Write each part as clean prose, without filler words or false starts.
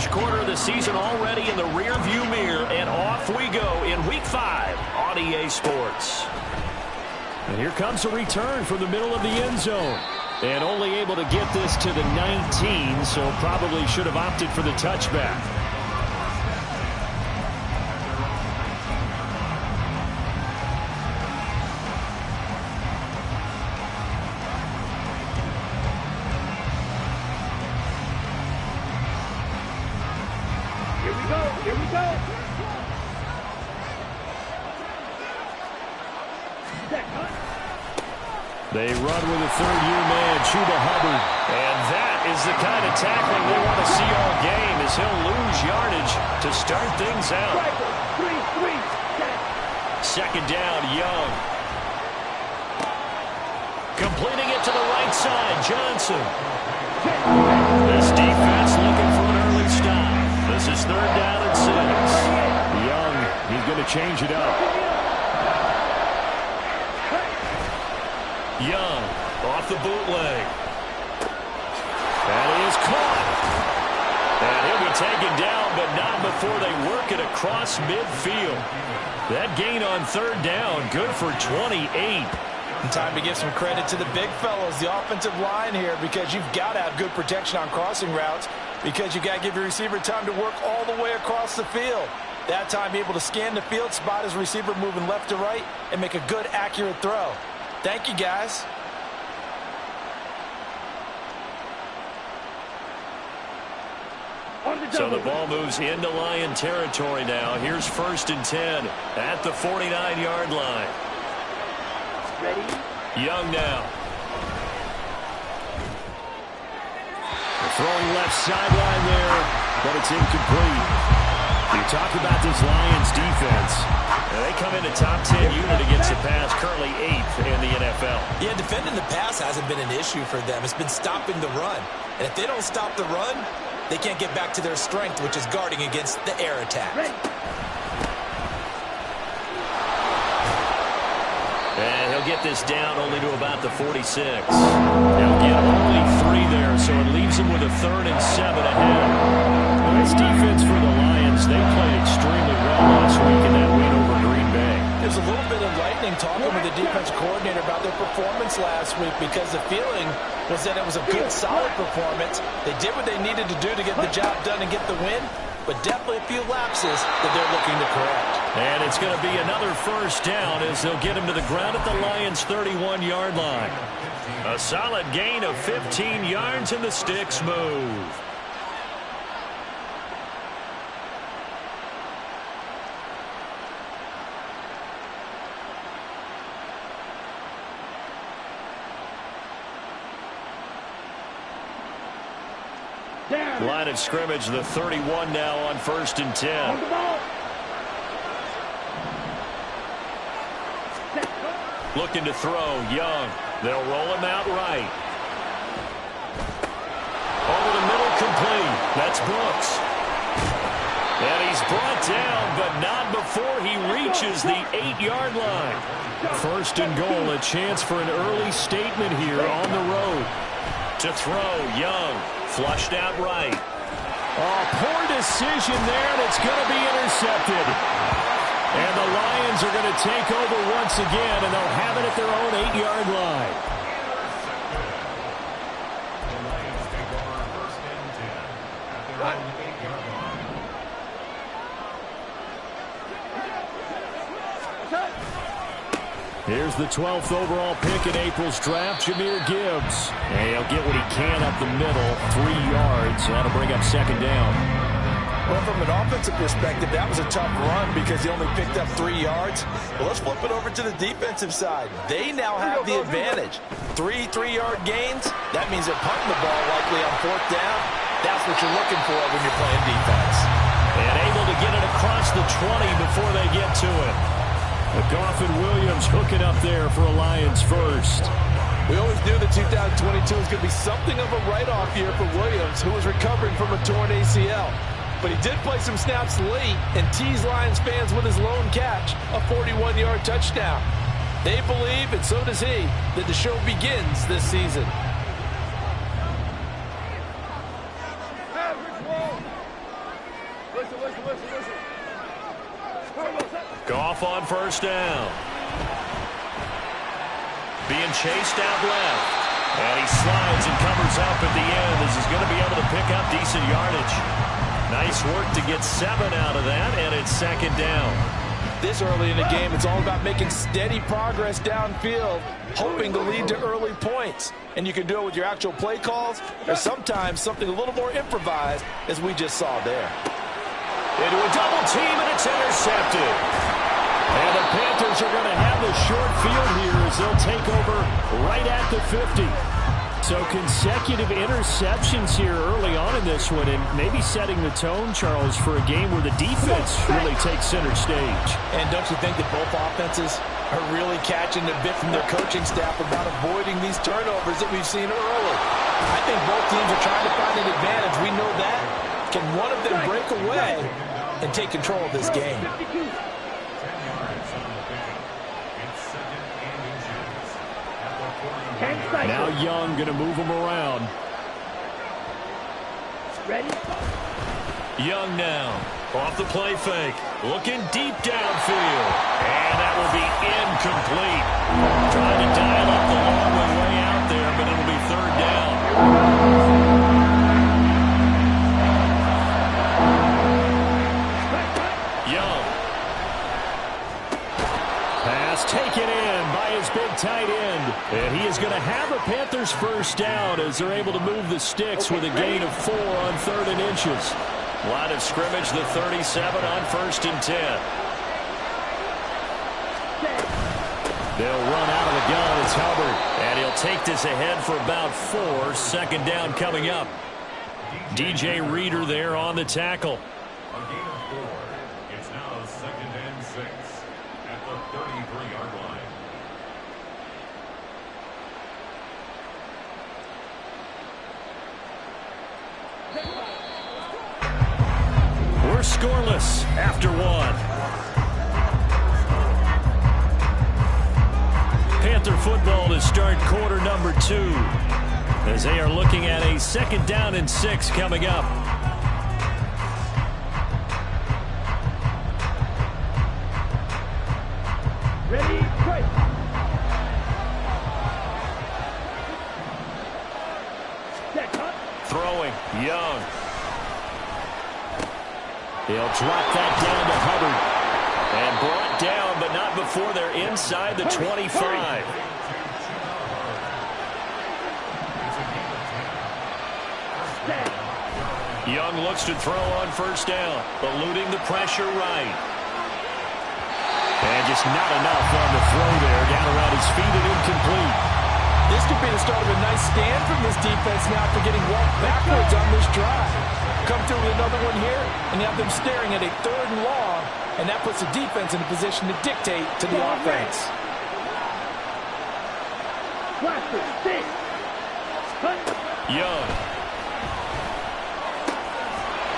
First quarter of the season already in the rearview mirror, and off we go in Week 5 on EA Sports. And here comes a return from the middle of the end zone. And only able to get this to the 19, so probably should have opted for the touchback. Here we go. They run with a third-year man, Chuba Hubbard. And that is the kind of tackling they want to see all game, as he'll lose yardage to start things out. Second down, Young. Completing it to the right side, Johnson. This defense looking for an early stop. This is third down and 6. Young, he's going to change it up. Young, off the bootleg. That is caught. And he'll be taken down, but not before they work it across midfield. That gain on third down, good for 28. Time to give some credit to the big fellows, the offensive line here, because you've got to have good protection on crossing routes, because you've got to give your receiver time to work all the way across the field. That time, be able to scan the field, spot his receiver moving left to right, and make a good, accurate throw. Thank you, guys. So the ball moves into Lion territory now. Here's 1st and 10 at the 49-yard line. Ready? Young now. Throwing left sideline there, but it's incomplete. You talk about this Lions defense. They come in a top 10 unit against the pass, currently 8th in the NFL. Yeah, defending the pass hasn't been an issue for them. It's been stopping the run. And if they don't stop the run, they can't get back to their strength, which is guarding against the air attack. And he'll get this down only to about the 46. He'll get only 3 there, so it leaves him with a 3rd and 7 ahead. This defense for the Lions, they played extremely well last week in that win over Green Bay. There's a little bit enlightening talking with the defense coordinator about their performance last week, because the feeling was that it was a good, solid performance. They did what they needed to do to get the job done and get the win, but definitely a few lapses that they're looking to correct. And it's going to be another 1st down as they'll get him to the ground at the Lions' 31-yard line. A solid gain of 15 yards, and the sticks move. Line of scrimmage, the 31 now on 1st and 10. Looking to throw, Young. They'll roll him out right. Over the middle, complete. That's Brooks. And he's brought down, but not before he reaches the 8-yard line. 1st and goal, a chance for an early statement here on the road. To throw, Young. Flushed out right. Oh, poor decision there, and it's going to be intercepted. And the Lions are going to take over once again, and they'll have it at their own 8-yard line. Here's the 12th overall pick in April's draft, Jahmyr Gibbs. And he'll get what he can up the middle, 3 yards. That'll bring up 2nd down. Well, from an offensive perspective, that was a tough run because he only picked up 3 yards. Well, let's flip it over to the defensive side. They now have the advantage. 3 3-yard gains. That means they're punting the ball likely on 4th down. That's what you're looking for when you're playing defense. And able to get it across the 20 before they get to it. Goff and Williams hooking up there for a Lions first. We always knew that 2022 was going to be something of a write-off year for Williams, who was recovering from a torn ACL. But he did play some snaps late and teased Lions fans with his lone catch, a 41-yard touchdown. They believe, and so does he, that the show begins this season. Goff on first down. Being chased out left. And he slides and covers up at the end as he's going to be able to pick up decent yardage. Nice work to get 7 out of that, and it's second down. This early in the game, it's all about making steady progress downfield, hoping to lead to early points. And you can do it with your actual play calls, or sometimes something a little more improvised, as we just saw there. Into a double team, and it's intercepted. And the Panthers are going to have the short field here as they'll take over right at the 50. So consecutive interceptions here early on in this one, and maybe setting the tone, Charles, for a game where the defense really takes center stage. And don't you think that both offenses are really catching a bit from their coaching staff about avoiding these turnovers that we've seen early? I think both teams are trying to find an advantage. We know that. Can one of them break away and take control of this game? Now Young going to move him around. Ready? Young now. Off the play fake. Looking deep downfield. And that will be incomplete. Trying to dial up the long way out there, but it'll be third down. Young. Pass taken in by his big tight end. And he is going to have a Panthers first down as they're able to move the sticks with a gain of 4 on 3rd and inches. Line of scrimmage, the 37 on 1st and 10. They'll run out of the gun. It's Hubbard. And he'll take this ahead for about 4. Second down coming up. DJ Reader there on the tackle. A gain of 4. It's now 2nd and 6 at the 33-yard line. We're scoreless after 1. Panther football to start quarter number 2 as they are looking at a 2nd down and 6 coming up. Ready? Right. Throwing, Young. He'll drop that down to Hubbard. And brought down, but not before they're inside the 25. Young looks to throw on first down, eluding the pressure right. And just not enough on the throw there, down around his feet and incomplete. This could be the start of a nice stand from this defense now for getting walked backwards on this drive. Come through with another one here, and you have them staring at a 3rd and long, and that puts the defense in a position to dictate to the offense. Young.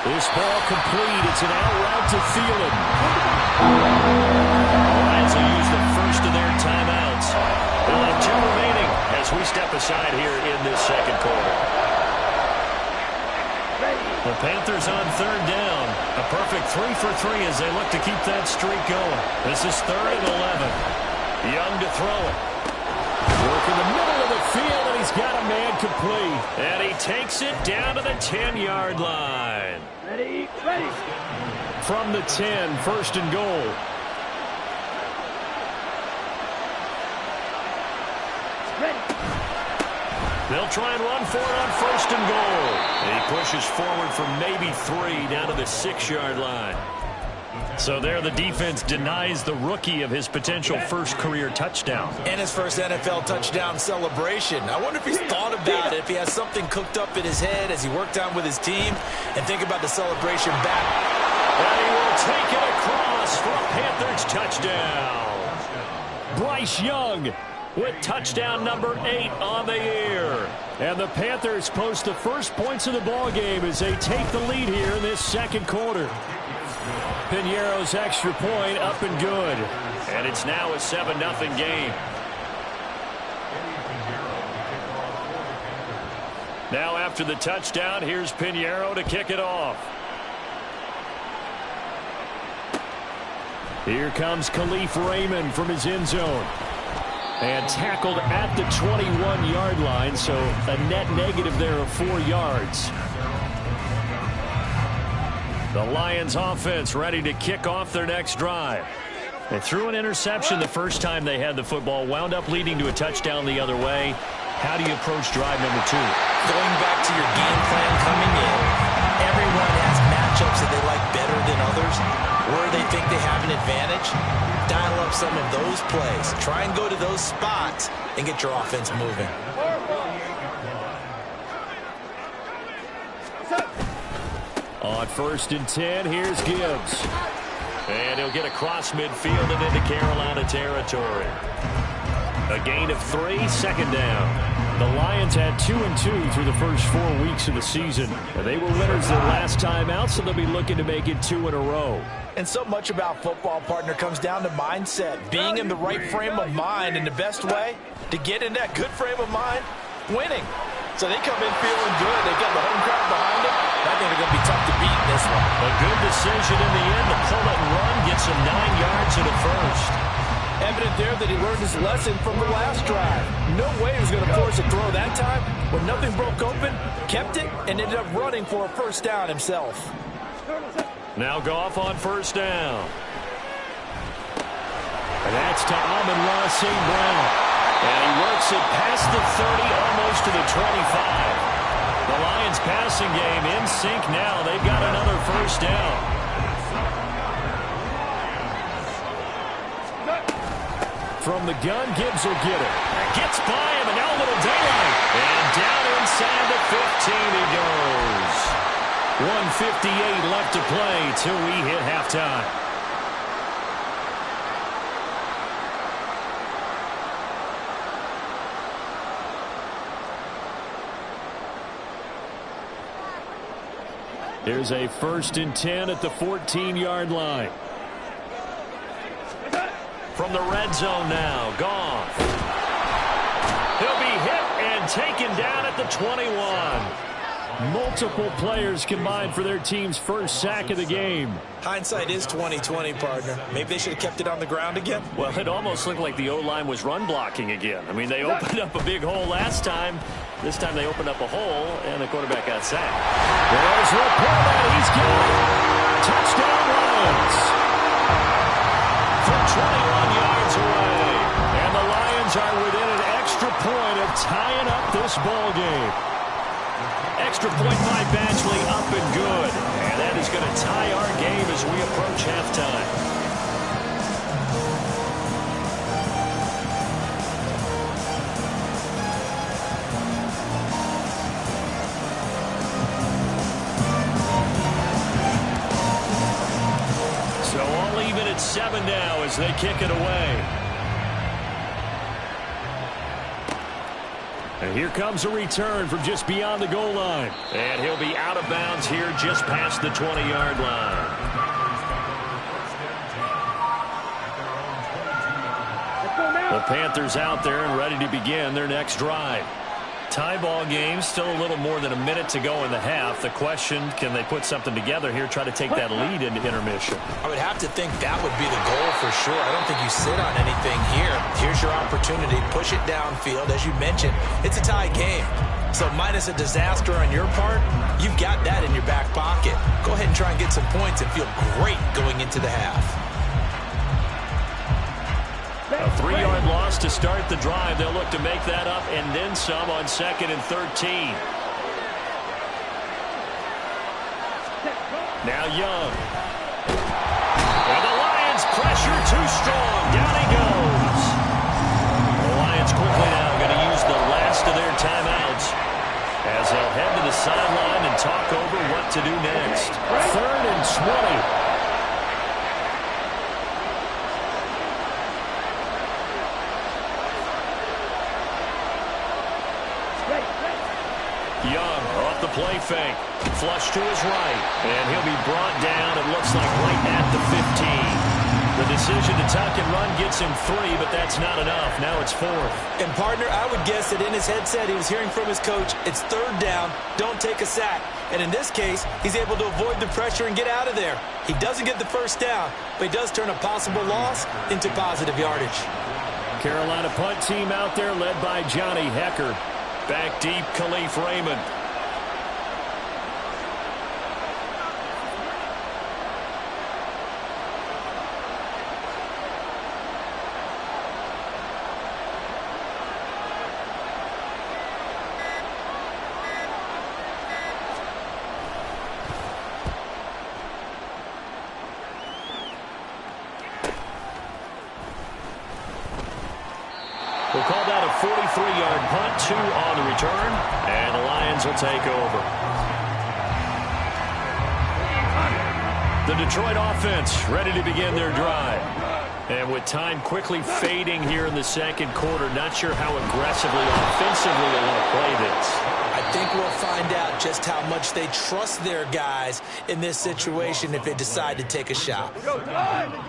This ball complete. It's an out route to Thielen. Lions will use the first of their timeouts. They'll have 2 remaining as we step aside here in this second quarter. The Panthers on 3rd down. A perfect 3 for 3 as they look to keep that streak going. This is 3rd and 11. Young to throw it. Work in the middle of the field, and he's got a man complete. And he takes it down to the 10-yard line. Ready? Ready. From the 10, 1st and goal. Ready. They'll try and run for it on 1st and goal. And he pushes forward for maybe 3 down to the 6-yard line. So there the defense denies the rookie of his potential first career touchdown. And his first NFL touchdown celebration. I wonder if he's thought about it, if he has something cooked up in his head as he worked on with his team, and think about the celebration back. And he will take it across for a Panthers touchdown. Bryce Young with touchdown number 8 on the year. And the Panthers post the first points of the ball game as they take the lead here in this second quarter. Piñeiro's extra point up and good. And it's now a 7-0 game. Now after the touchdown, here's Piñeiro to kick it off. Here comes Khalif Raymond from his end zone. And tackled at the 21-yard line, so a net negative there of 4 yards. The Lions offense ready to kick off their next drive. They threw an interception the first time they had the football, wound up leading to a touchdown the other way. How do you approach drive number 2? Going back to your game plan coming in, everyone has matchups that they like better than others, where they think they have an advantage. Dial up some of those plays. Try and go to those spots and get your offense moving. On 1st and 10, here's Gibbs. And he'll get across midfield and into Carolina territory. A gain of 3, 2nd down. The Lions had 2-2 through the first 4 weeks of the season. They were winners their last time out, so they'll be looking to make it 2 in a row. And so much about football, partner, comes down to mindset. Being in the right frame of mind, and the best way to get in that good frame of mind, winning. So they come in feeling good. They got the home crowd behind them. I think they're going to be tough to beat in this one. A good decision in the end to pull it and run, gets him 9 yards in the first. Evident there that he learned his lesson from the last drive. No way he was going to force a throw that time. When nothing broke open, kept it, and ended up running for a first down himself. Now Goff on 1st down. And that's to Amon-Ra St. Brown. And he works it past the 30, almost to the 25. The Lions passing game in sync now. They've got another first down. From the gun, Gibbs will get it. Gets by him, and now a little daylight. And down inside the 15 he goes. 1:58 left to play till we hit halftime. Here's a 1st and 10 at the 14-yard line. From the red zone now, Goff. He'll be hit and taken down at the 21. Multiple players combined for their team's first sack of the game. Hindsight is 20/20, partner. Maybe they should have kept it on the ground again. Well, it almost looked like the O-line was run blocking again. I mean, they opened up a big hole last time. This time they opened up a hole, and the quarterback got sacked. There's Laporta. He's got it. Touchdown Lions. From 21 yards away. And the Lions are within an extra point of tying up this ball game. Extra point by Badgley, up and good. And that is going to tie our game as we approach halftime. So all even at 7 now as they kick it away. And here comes a return from just beyond the goal line. And he'll be out of bounds here just past the 20-yard line. The Panthers out there and ready to begin their next drive. Tie ball game, still a little more than a minute to go in the half. The question, can they put something together here, try to take that lead into intermission? I would have to think that would be the goal for sure. I don't think you sit on anything here. Here's your opportunity. Push it downfield. As you mentioned, it's a tie game. So minus a disaster on your part, you've got that in your back pocket. Go ahead and try and get some points and feel great going into the half. A 3-yard loss to start the drive. They'll look to make that up and then some on 2nd and 13. Now Young. And the Lions pressure too strong. Down he goes. The Lions quickly now going to use the last of their timeouts as they'll head to the sideline and talk over what to do next. 3rd and 20. Young off the play fake. Flush to his right. And he'll be brought down, it looks like, right at the 15. The decision to tuck and run gets him 3, but that's not enough. Now it's 4th. And, partner, I would guess that in his headset he was hearing from his coach, it's 3rd down, don't take a sack. And in this case, he's able to avoid the pressure and get out of there. He doesn't get the 1st down, but he does turn a possible loss into positive yardage. Carolina punt team out there led by Johnny Hecker. Back deep, Khalif Raymond. We'll call that a 43-yard punt, 2 on the return, and the Lions will take over. The Detroit offense ready to begin their drive. And with time quickly fading here in the 2nd quarter, not sure how aggressively, offensively they want to play this. I think we'll find out just how much they trust their guys in this situation if they decide to take a shot.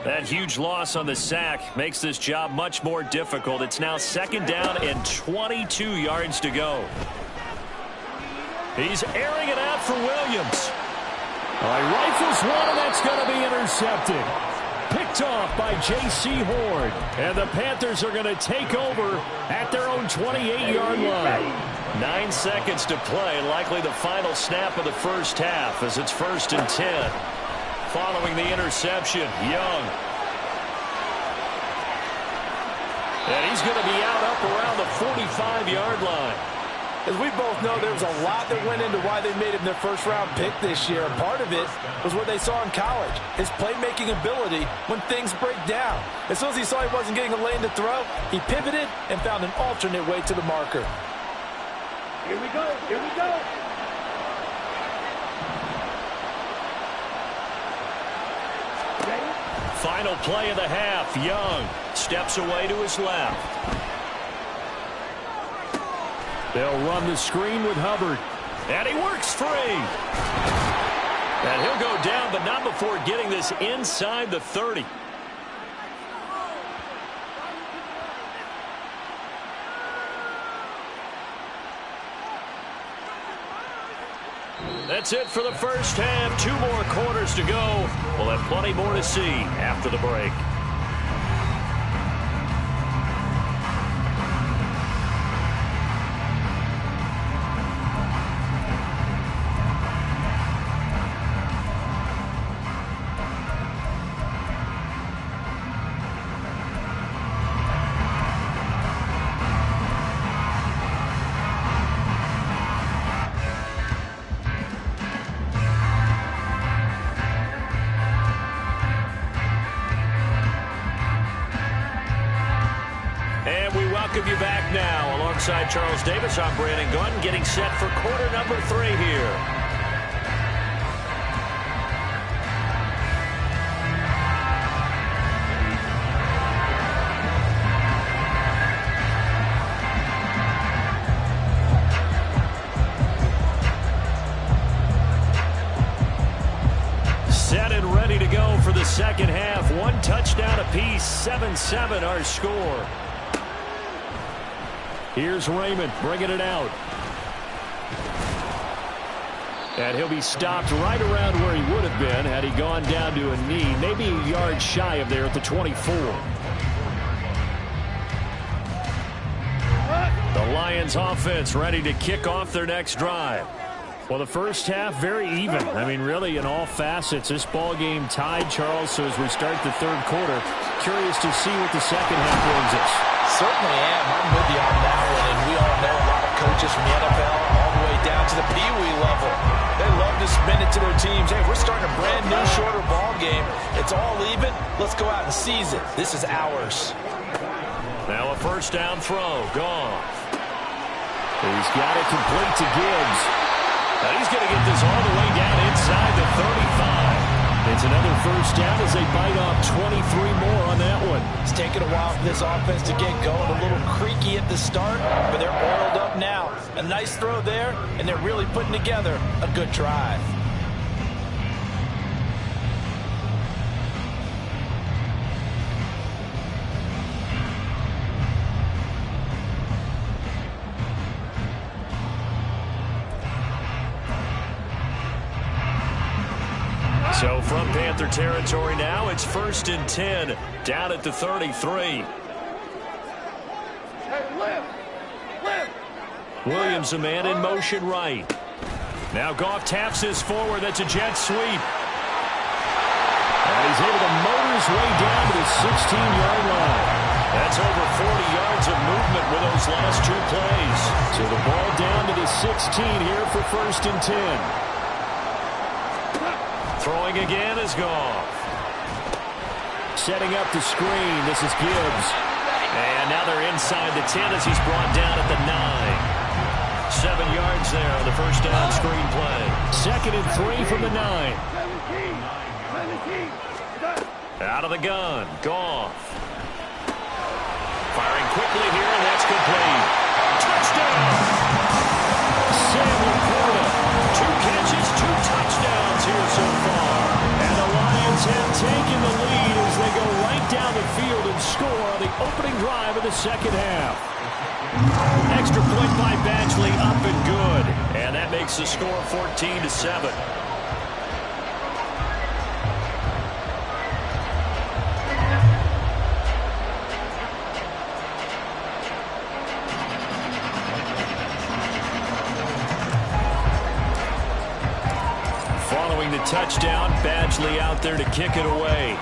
That huge loss on the sack makes this job much more difficult. It's now 2nd down and 22 yards to go. He's airing it out for Williams. He rifles one, and that's going to be intercepted. Picked off by J.C. Horn. And the Panthers are going to take over at their own 28-yard line. 9 seconds to play, likely the final snap of the 1st half as it's 1st and 10. Following the interception, Young. And he's going to be out up around the 45-yard line. As we both know, there was a lot that went into why they made him their 1st-round pick this year. Part of it was what they saw in college, his playmaking ability when things break down. As soon as he saw he wasn't getting a lane to throw, he pivoted and found an alternate way to the marker. Here we go. Here we go. Ready? Final play of the half. Young steps away to his left. They'll run the screen with Hubbard. And he works free. And he'll go down, but not before getting this inside the 30. That's it for the 1st half. 2 more quarters to go. We'll have plenty more to see after the break. Welcome you back now. Alongside Charles Davis, I'm Brandon Gunn, getting set for quarter number 3 here. Set and ready to go for the 2nd half. 1 touchdown apiece, 7-7 our score. Here's Raymond bringing it out. And he'll be stopped right around where he would have been had he gone down to a knee, maybe a yard shy of there at the 24. The Lions offense ready to kick off their next drive. Well, the 1st half, very even. I mean, really, in all facets, this ball game tied, Charles. So as we start the 3rd quarter, curious to see what the 2nd half brings us. Certainly am. I'm with you on that one. And we all know a lot of coaches from the NFL all the way down to the Pee-wee level. They love to spin it to their teams. Hey, we're starting a brand new, shorter ball game. It's all even. Let's go out and seize it. This is ours. Now a 1st down throw. Gone. He's got it complete to Gibbs. Now he's going to get this all the way down inside the 35. It's another 1st down as they bite off 23 more on that one. It's taken a while for this offense to get going. A little creaky at the start, but they're oiled up now. A nice throw there, and they're really putting together a good drive. Panther territory now. It's 1st and 10, down at the 33. Williams, a man in motion right. Now Goff taps this forward. That's a jet sweep. And he's able to motor his way down to the 16-yard line. That's over 40 yards of movement with those last 2 plays. So the ball down to the 16 here for 1st and 10. Throwing again is Goff. Setting up the screen. This is Gibbs. And now they're inside the 10 as he's brought down at the 9. 7 yards there on the first down screen play. 2nd and 3 from the 9. Out of the gun. Goff. Firing quickly here, and that's complete. Touchdown! Sam Laporta. 2 catches, 2 touchdowns here so far. And the Lions have taken the lead as they go right down the field and score on the opening drive of the second half. Extra point by Badgley, up and good. And that makes the score 14-7. Following the touchdown, Badgley out there to kick it away.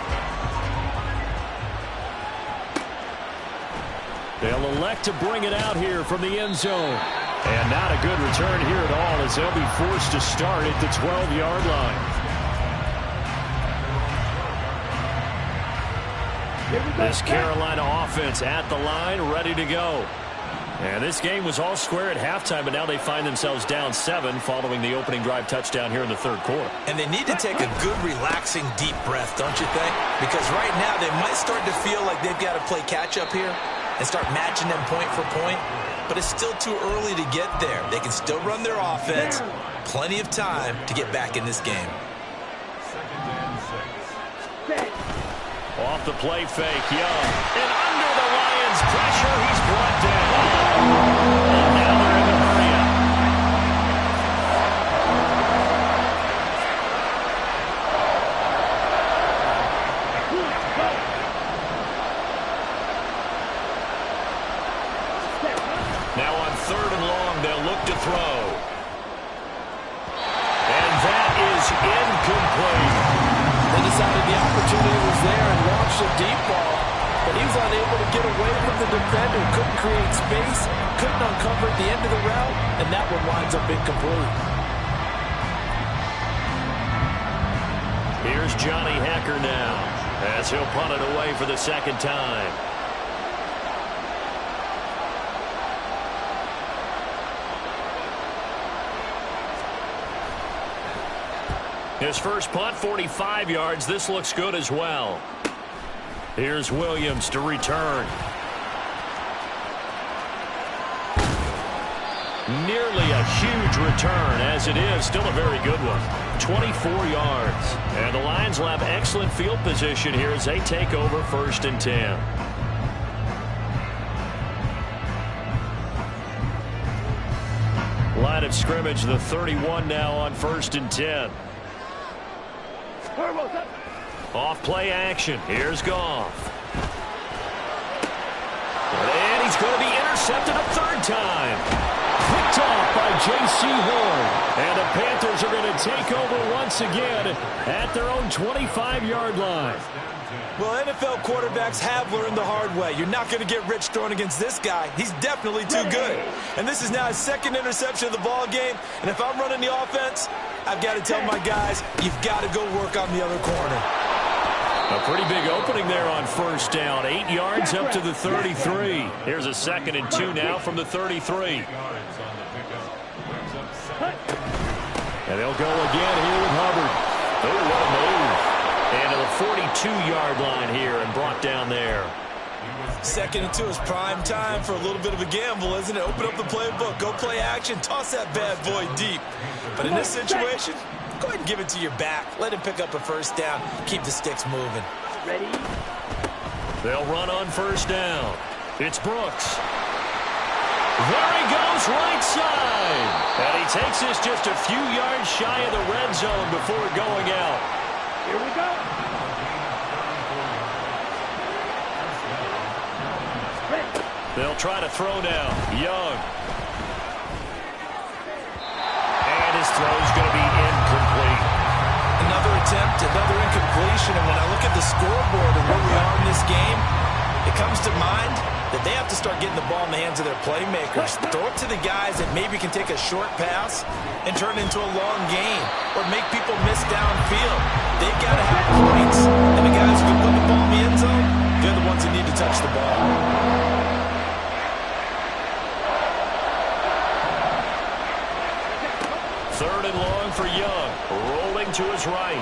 They'll elect to bring it out here from the end zone. And not a good return here at all as they'll be forced to start at the 12-yard line. This Carolina offense at the line, ready to go. And this game was all square at halftime, but now they find themselves down 7 following the opening drive touchdown here in the 3rd quarter. And they need to take a good, relaxing, deep breath, don't you think? Because right now they might start to feel like they've got to play catch-up here and start matching them point for point. But it's still too early to get there. They can still run their offense. Plenty of time to get back in this game. Off the play fake, Young. And under the Lions' pressure, he's brought down. And now they're in the hurry-up. Now on 3rd and long, they'll look to throw. And that is incomplete. They decided the opportunity was there and launched a deep ball, but he was unable to get away from the defender, couldn't create space, couldn't uncover at the end of the route, and that one winds up incomplete. Here's Johnny Hekker now as he'll punt it away for the 2nd time. His first punt, 45 yards. This looks good as well. Here's Williams to return. Nearly a huge return, as it is. Still a very good one. 24 yards. And the Lions will have excellent field position here as they take over 1st and 10. Line of scrimmage, the 31 now on 1st and 10. Off play action. Here's Goff. And he's going to be intercepted a 3rd time. Picked off by J.C. Horn. And the Panthers are going to take over once again at their own 25-yard line. Well, NFL quarterbacks have learned the hard way. You're not going to get rich throwing against this guy. He's definitely too good. And this is now his 2nd interception of the ball game. And if I'm running the offense, I've got to tell my guys, you've got to go work on the other corner. A pretty big opening there on 1st down. 8 yards up to the 33. Here's a 2nd and 2 now from the 33. And they'll go again here with Hubbard. Oh, what a move. And to the 42-yard line here and brought down there. 2nd and 2 is prime time for a little bit of a gamble, isn't it? Open up the playbook, go play action, toss that bad boy deep. But in this situation, go ahead and give it to your back. Let him pick up a 1st down. Keep the sticks moving. Ready? They'll run on 1st down. It's Brooks. There he goes, right side. And he takes this just a few yards shy of the red zone before going out. Here we go. They'll try to throw now. Young. And his throw's going to be incomplete. Another attempt, another incompletion. And when I look at the scoreboard and where we are in this game, it comes to mind that they have to start getting the ball in the hands of their playmakers. Throw it to the guys that maybe can take a short pass and turn it into a long gain or make people miss downfield. They've got to have points. And the guys who can put the ball in the end zone, they're the ones that need to touch the ball. Third and long for Young. Rolling to his right.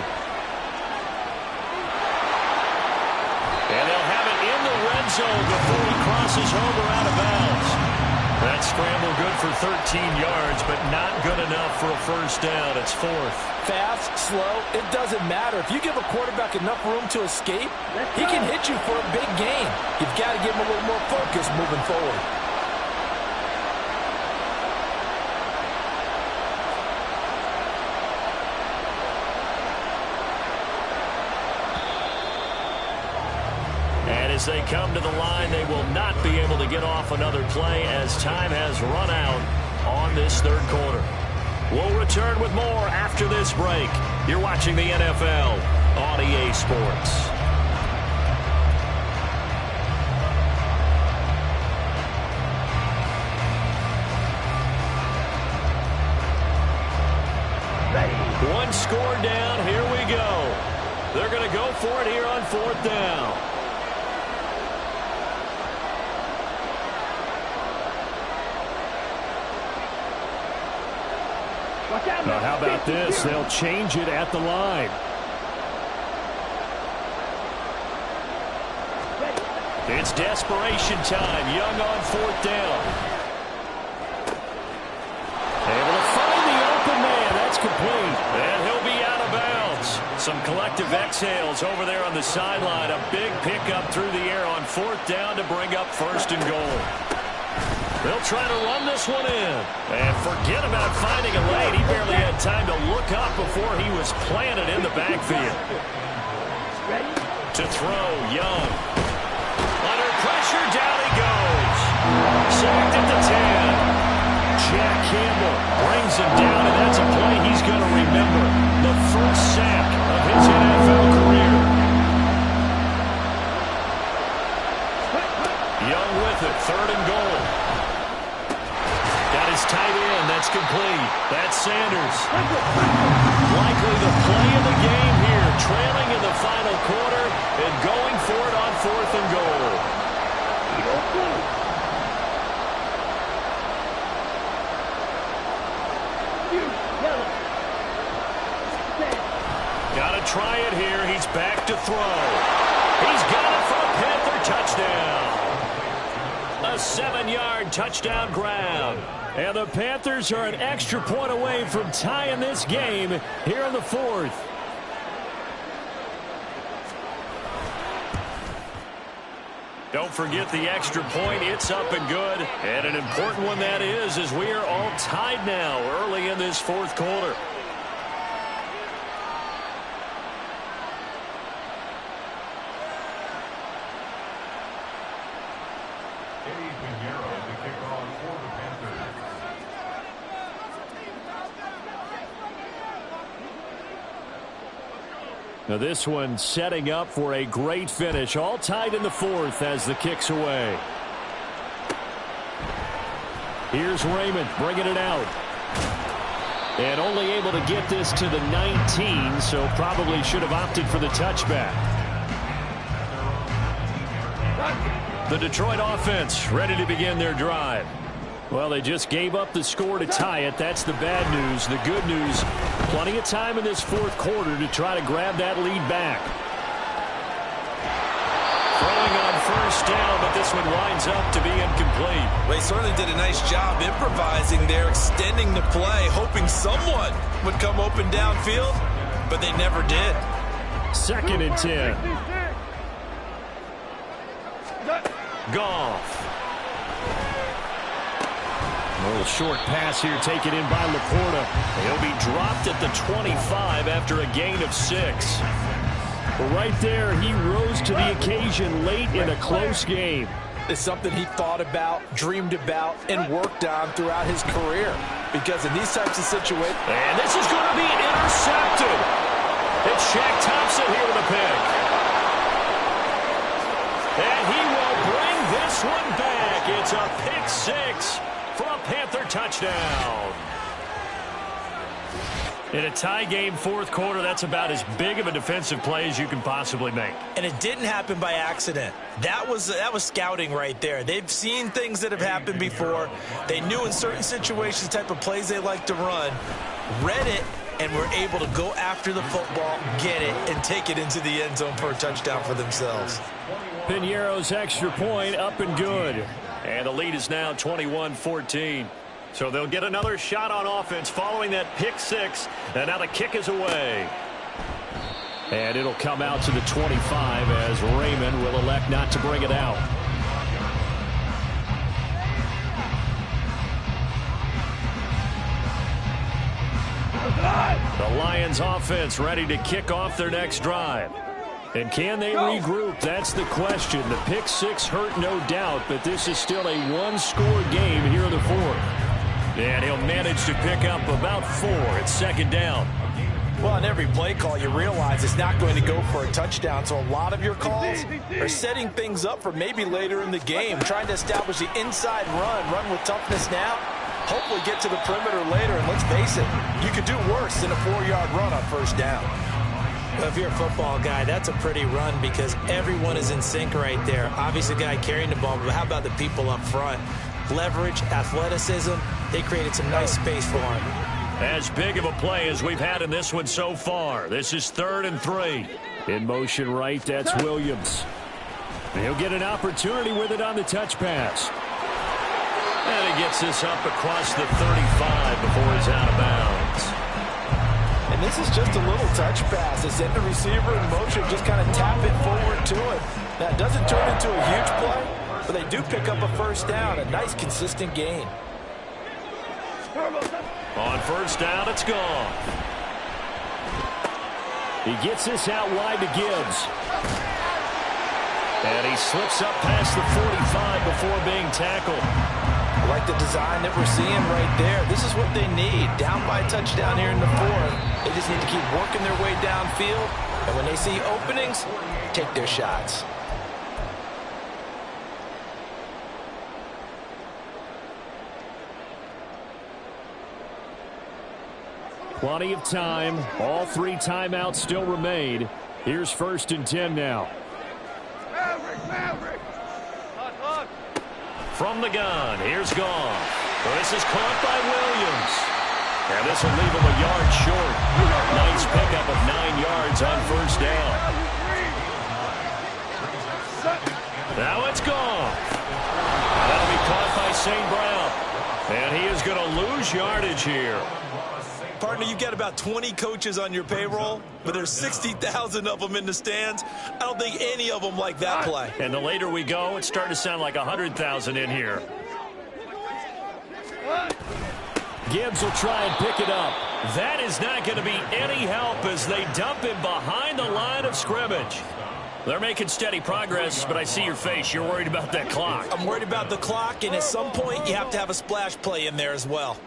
And they'll have it in the red zone before he crosses home or out of bounds. That scramble good for 13 yards, but not good enough for a first down. It's fourth. Fast, slow, it doesn't matter. If you give a quarterback enough room to escape, he can hit you for a big gain. You've got to give him a little more focus moving forward. As they come to the line, they will not be able to get off another play as time has run out on this third quarter. We'll return with more after this break. You're watching the NFL on EA Sports. One score down, here we go. They're going to go for it here on fourth down. Now, how about this? They'll change it at the line. It's desperation time. Young on fourth down. Able to find the open man. That's complete. And he'll be out of bounds. Some collective exhales over there on the sideline. A big pickup through the air on fourth down to bring up first and goal. They'll try to run this one in. And forget about finding a lane. He barely had time to look up before he was planted in the backfield. To throw, Young. Under pressure, down he goes. Sacked at the 10. Jack Campbell brings him down, and that's a play he's going to remember. The first sack of his NFL career. Young with it, third and goal. Got his tight end. That's complete. That's Sanders. Likely the play of the game here. Trailing in the final quarter and going for it on fourth and goal. Got to try it here. He's back to throw. He's got it for a Panther touchdown. A 7-yard touchdown grab. And the Panthers are an extra point away from tying this game here in the fourth. Don't forget the extra point. It's up and good. And an important one that is, as we are all tied now early in this fourth quarter. Now this one setting up for a great finish. All tied in the fourth as the kick's away. Here's Raymond bringing it out. And only able to get this to the 19, so probably should have opted for the touchback. The Detroit offense ready to begin their drive. Well, they just gave up the score to tie it. That's the bad news. The good news, plenty of time in this fourth quarter to try to grab that lead back. Throwing on first down, but this one winds up to be incomplete. They certainly did a nice job improvising there, extending the play, hoping someone would come open downfield, but they never did. Second and 10. Goff. A little short pass here taken in by Laporta. He'll be dropped at the 25 after a gain of 6. Well, right there, he rose to the occasion late in a close game. It's something he thought about, dreamed about, and worked on throughout his career. Because in these types of situations... And this is going to be intercepted. It's Shaq Thompson here with a pick. And he will bring this one back. It's a pick six for a Panther touchdown. In a tie game fourth quarter, that's about as big of a defensive play as you can possibly make. And it didn't happen by accident. That was scouting right there. They've seen things that have happened before. They knew in certain situations the type of plays they like to run, read it, and were able to go after the football, get it, and take it into the end zone for a touchdown for themselves. Piñeiro's extra point up and good. And the lead is now 21-14. So they'll get another shot on offense following that pick six. And now the kick is away. And it'll come out to the 25 as Raymond will elect not to bring it out. The Lions offense ready to kick off their next drive. And can they regroup? That's the question. The pick six hurt, no doubt, but this is still a one-score game here in the fourth. And he'll manage to pick up about 4. It's second down. Well, on every play call, you realize it's not going to go for a touchdown. So a lot of your calls are setting things up for maybe later in the game, trying to establish the inside run with toughness now, hopefully get to the perimeter later. And let's face it, you could do worse than a 4-yard run on first down. Well, if you're a football guy, that's a pretty run because everyone is in sync right there. Obviously, the guy carrying the ball, but how about the people up front? Leverage, athleticism, they created some nice space for him. As big of a play as we've had in this one so far. This is 3rd and 3. In motion right, that's Williams. He'll get an opportunity with it on the touch pass. And he gets this up across the 35 before he's out of bounds. And this is just a little touch pass. They send the receiver in motion, just kind of tap it forward to him. That doesn't turn into a huge play, but they do pick up a first down, a nice consistent gain. On first down, it's gone. He gets this out wide to Gibbs. And he slips up past the 45 before being tackled. I like the design that we're seeing right there. This is what they need. Down by a touchdown here in the fourth. They just need to keep working their way downfield. And when they see openings, take their shots. Plenty of time. All 3 timeouts still remain. Here's 1st and 10 now. Maverick. From the gun, here's Goff. Well, this is caught by Williams. And this will leave him a yard short. Nice pickup of 9 yards on first down. Now it's Goff. That'll be caught by St. Brown. And he is going to lose yardage here. Partner, you've got about 20 coaches on your payroll, but there's 60,000 of them in the stands. I don't think any of them like that play. And the later we go, it's starting to sound like 100,000 in here. Gibbs will try and pick it up. That is not going to be any help as they dump him behind the line of scrimmage. They're making steady progress, but I see your face. You're worried about that clock. I'm worried about the clock, and at some point, you have to have a splash play in there as well.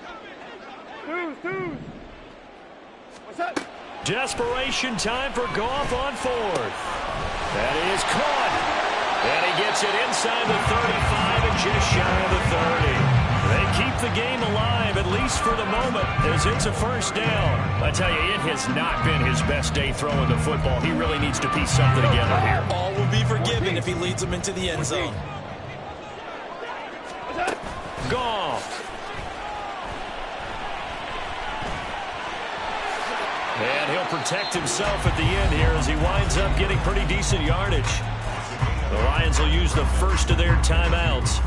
Desperation time for Goff on 4th. That is caught. And he gets it inside the 35 and just shy of the 30. They keep the game alive, at least for the moment, as it's a first down. I tell you, it has not been his best day throwing the football. He really needs to piece something together here. All will be forgiven if he leads them into the end zone. Goff. And he'll protect himself at the end here as he winds up getting pretty decent yardage. The Lions will use the first of their timeouts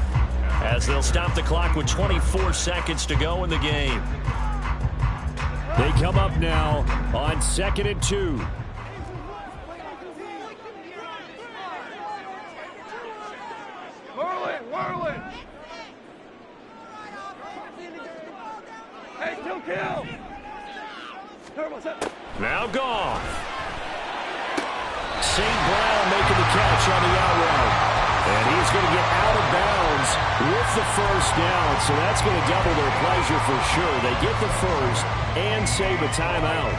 as they'll stop the clock with 24 seconds to go in the game. They come up now on 2nd and 2. Whirling. Hey, kill. Now Goff. St. Brown making the catch on the out route. And he's going to get out of bounds with the first down, so that's going to double their pleasure for sure. They get the first and save a timeout.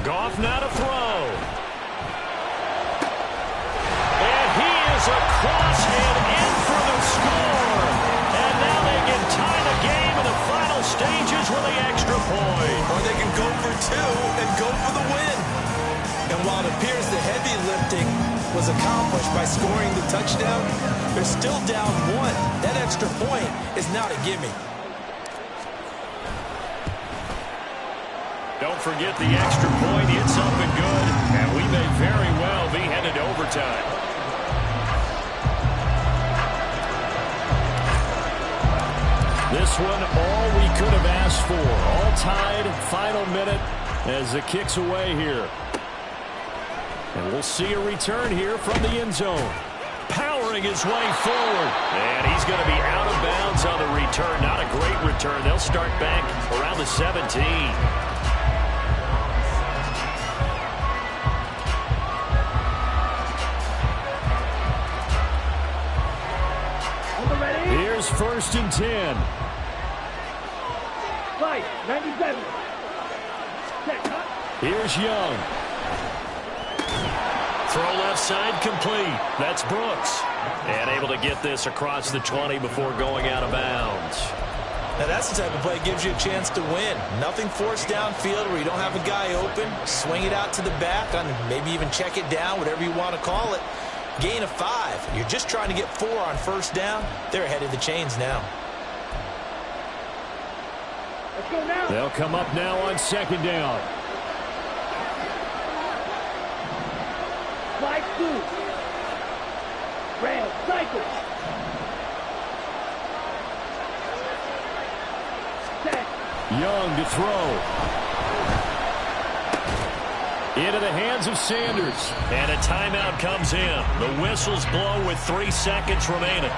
Goff now to throw. And he is across and in for the score. And now they can tie the game in the final stages with the extra point. Or they can go for two and go for the win. And while it appears the heavy lifting was accomplished by scoring the touchdown, they're still down one. That extra point is not a gimme. Don't forget the extra point. It's up and good. And we may very well be headed to overtime. This one, all we could have asked for. All tied, final minute as the kick's away here. And we'll see a return here from the end zone. Powering his way forward. And he's going to be out of bounds on the return. Not a great return. They'll start back around the 17. Here's 1st and 10. Right, 97. Here's Young. Throw left side complete. That's Brooks. And able to get this across the 20 before going out of bounds. Now that's the type of play that gives you a chance to win. Nothing forced downfield where you don't have a guy open. Swing it out to the back, and maybe even check it down, whatever you want to call it. Gain of 5. You're just trying to get 4 on 1st down. They're ahead of the chains now. Let's go now. They'll come up now on 2nd down. Slide 2. Rail, cycle. Set. Young to throw. Into the hands of Sanders. And a timeout comes in. The whistles blow with 3 seconds remaining.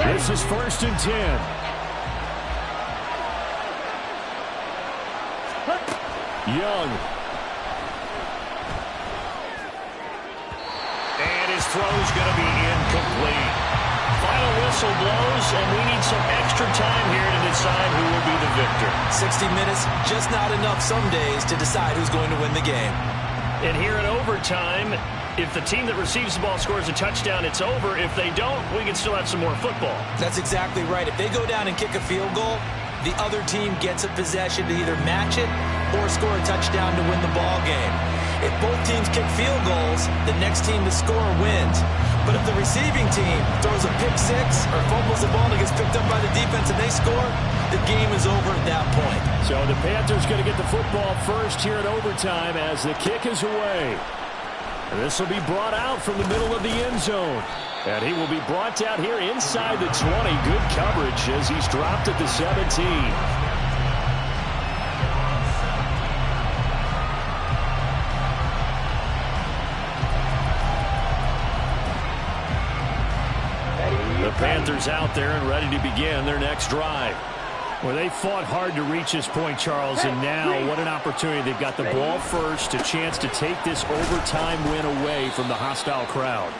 This is 1st and 10. Young. And his throw's going to be incomplete. Final whistle blows, and we need some extra time here to decide who will be the victor. 60 minutes, just not enough some days to decide who's going to win the game. And here in overtime, if the team that receives the ball scores a touchdown, it's over. If they don't, we can still have some more football. That's exactly right. If they go down and kick a field goal, the other team gets a possession to either match it or score a touchdown to win the ball game. If both teams kick field goals, the next team to score wins. But if the receiving team throws a pick 6 or fumbles the ball and gets picked up by the defense and they score, the game is over at that point. So the Panthers going to get the football first here in overtime as the kick is away. And this will be brought out from the middle of the end zone. And he will be brought down here inside the 20. Good coverage as he's dropped at the 17. The Panthers out there and ready to begin their next drive. Well, they fought hard to reach this point, Charles, and now what an opportunity. They've got the ball first, a chance to take this overtime win away from the hostile crowd.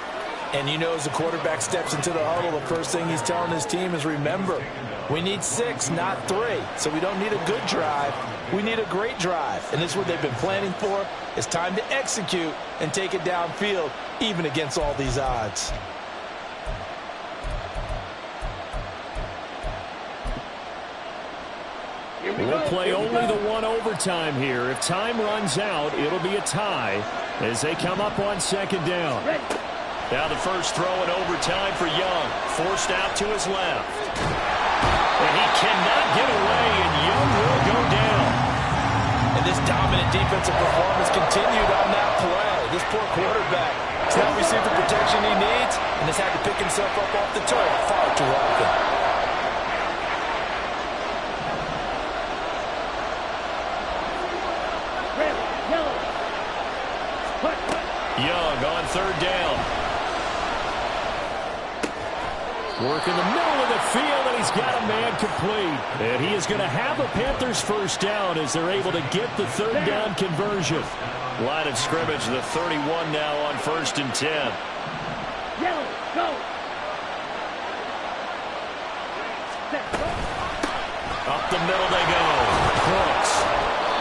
And you know, as the quarterback steps into the huddle, the first thing he's telling his team is, remember, we need 6, not 3. So we don't need a good drive. We need a great drive. And this is what they've been planning for. It's time to execute and take it downfield, even against all these odds. We'll play only the one overtime here. If time runs out, it'll be a tie as they come up on 2nd down. Now the first throw in overtime for Young. Forced out to his left. And he cannot get away, and Young will go down. And this dominant defensive performance continued on that play. This poor quarterback has not received the protection he needs and has had to pick himself up off the turf far too often. Work in the middle of the field, and he's got a man complete. And he is going to have a Panthers first down as they're able to get the third down conversion. Line of scrimmage, the 31 now on 1st and 10. Yellow, go. Up the middle they go. Brooks.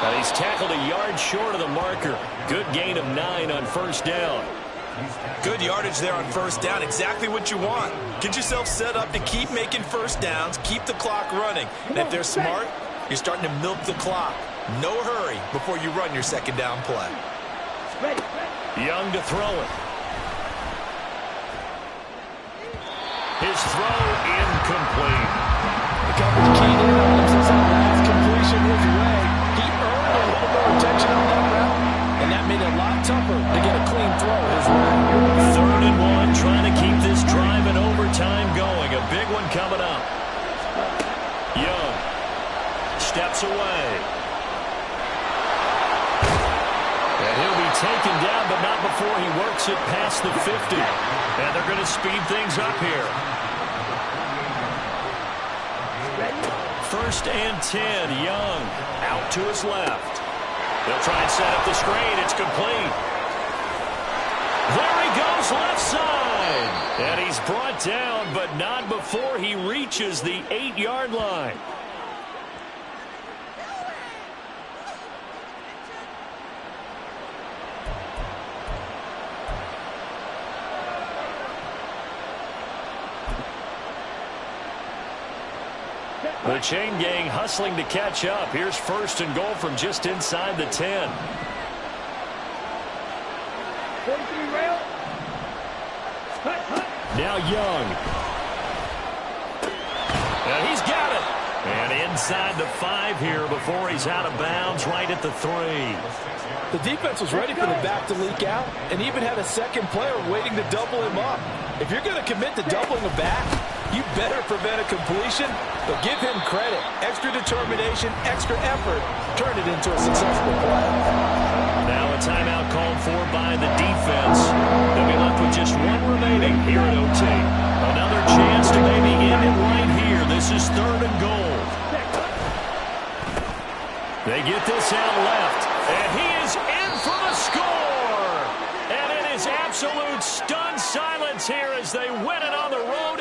And he's tackled a yard short of the marker. Good gain of 9 on 1st down. Good yardage there on 1st down. Exactly what you want. Get yourself set up to keep making 1st downs, keep the clock running. And if they're smart, you're starting to milk the clock. No hurry before you run your 2nd down play. Ready. Young to throw it. His throw incomplete. The coverage keyed in on him since that last completion his way. He earned a little more attention on that route, and that made it a lot tougher to get a clean throw his way. 3rd and 1, trying to keep this drive in overtime going. A big one coming up. Young steps away. And he'll be taken down, but not before he works it past the 50. And they're going to speed things up here. 1st and 10, Young out to his left. They'll try and set up the screen. It's complete. There he goes, left side. And he's brought down, but not before he reaches the 8-yard line. The chain gang hustling to catch up. Here's 1st and goal from just inside the 10. 43 rail. Cut. Now Young. And he's got it. And inside the 5 here before he's out of bounds right at the 3. The defense was ready for the back to leak out and even had a 2nd player waiting to double him up. If you're going to commit to doubling a back, you better prevent a completion, but give him credit. Extra determination, extra effort, turn it into a successful play. Now a timeout called for by the defense. They'll be left with just 1 remaining here at OT. Another chance to maybe end it right here. This is 3rd and goal. They get this out left, and he is in for the score. And it is absolute stunned silence here as they win it on the road.